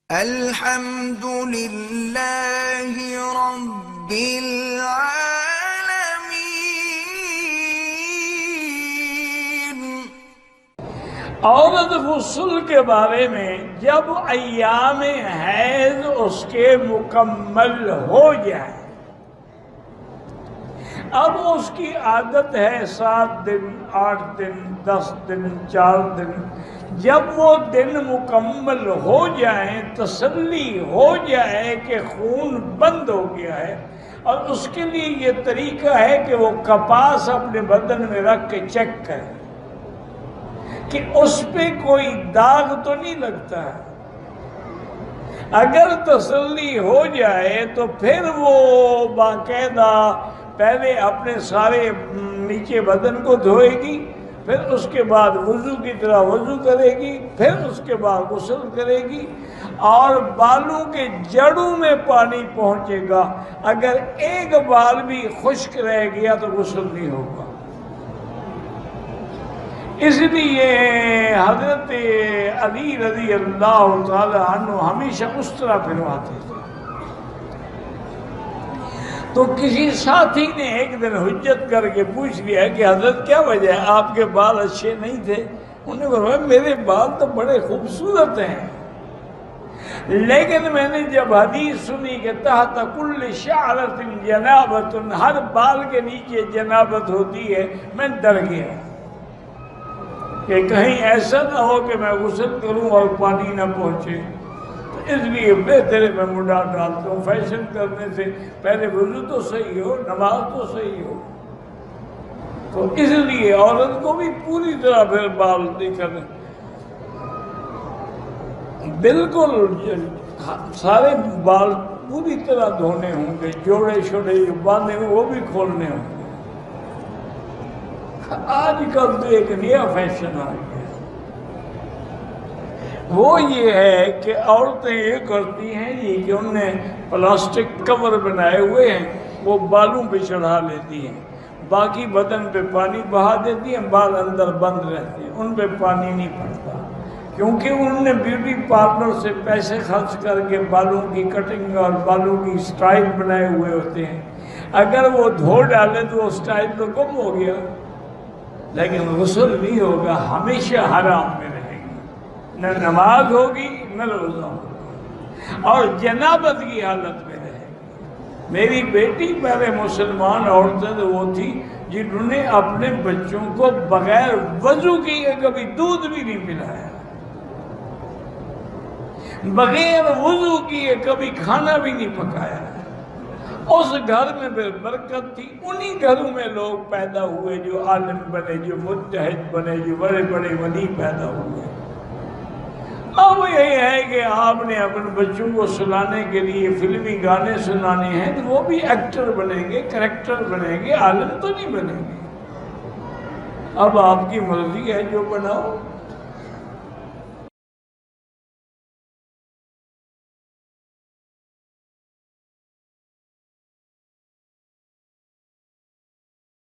الحمد للہ رب العالمین۔ عورت غسل کے بارے میں جب ایام حیض اس کے مکمل ہو جائے، اب اس کی عادت ہے 7 دن 8 دن 10 دن 4 دن، جب وہ دن مکمل ہو جائیں، تسلی ہو جائے کہ خون بند ہو گیا ہے، اور اس کے لیے یہ طریقہ ہے کہ وہ کپاس اپنے بدن میں رکھ کے چیک کرے کہ اس پہ کوئی داغ تو نہیں لگتا ہے۔ اگر تسلی ہو جائے تو پھر وہ باقاعدہ پہلے اپنے سارے نیچے بدن کو دھوئے گی، پھر اس کے بعد وضو کی طرح وضو کرے گی، پھر اس کے بعد غسل کرے گی، اور بالوں کے جڑوں میں پانی پہنچے گا۔ اگر ایک بال بھی خشک رہ گیا تو غسل نہیں ہوگا۔ اس لیے حضرت علی رضی اللہ تعالی عنہ ہمیشہ اس طرح پھرواتے تھے۔ تو کسی ساتھی نے ایک دن حجت کر کے پوچھ لیا کہ حضرت کیا وجہ ہے، آپ کے بال اچھے نہیں تھے؟ انہوں نے فرمایا میرے بال تو بڑے خوبصورت ہیں، لیکن میں نے جب حدیث سنی کہ تحت کل شعرۃ جنابۃ، ہر بال کے نیچے جنابت ہوتی ہے، میں ڈر گیا کہ کہیں ایسا نہ ہو کہ میں غسل کروں اور پانی نہ پہنچے، تو اس لیے بہتر ہے میں منڈا ڈالتا ہوں۔ فیشن کرنے سے پہلے وضو تو صحیح ہو، نماز تو صحیح ہو۔ تو اس لیے عورت کو بھی پوری طرح پھر بال نہیں کرنے، بالکل سارے بال پوری طرح دھونے ہوں گے، جوڑے شوڑے جو باندھے ہوئے وہ بھی کھولنے ہوں گے۔ آج کل تو ایک نیا فیشن آ گیا، وہ یہ ہے کہ عورتیں یہ کرتی ہیں کہ انہوں نے پلاسٹک کور بنائے ہوئے ہیں، وہ بالوں پہ چڑھا لیتی ہیں، باقی بدن پہ پانی بہا دیتی ہیں، بال اندر بند رہتے ہیں، ان پہ پانی نہیں پڑتا، کیونکہ انہوں نے بیوٹی پارلر سے پیسے خرچ کر کے بالوں کی کٹنگ اور بالوں کی سٹائل بنائے ہوئے ہوتے ہیں۔ اگر وہ دھو ڈالے تو وہ سٹائل تو گم ہو گیا، لیکن غسل نہیں ہوگا، ہمیشہ حرام میں رہے گی، نہ نماز ہوگی نہ روزہ ہوگا، اور جنابت کی حالت میں رہے گی۔ میری بیٹی پہلے مسلمان عورتیں تو وہ تھی جنہوں نے اپنے بچوں کو بغیر وضو کیے کبھی دودھ بھی نہیں پلایا، بغیر وضو کیے کبھی کھانا بھی نہیں پکایا۔ اس گھر میں پھر برکت تھی، انہی گھروں میں لوگ پیدا ہوئے جو عالم بنے، جو مجتہد بنے، جو بڑے بڑے ولی پیدا ہوئے۔ اب یہی ہے کہ آپ نے اپنے بچوں کو سنانے کے لیے فلمی گانے سنانے ہیں تو وہ بھی ایکٹر بنیں گے، کریکٹر بنیں گے، عالم تو نہیں بنیں گے۔ اب آپ کی مرضی ہے، جو بناؤ۔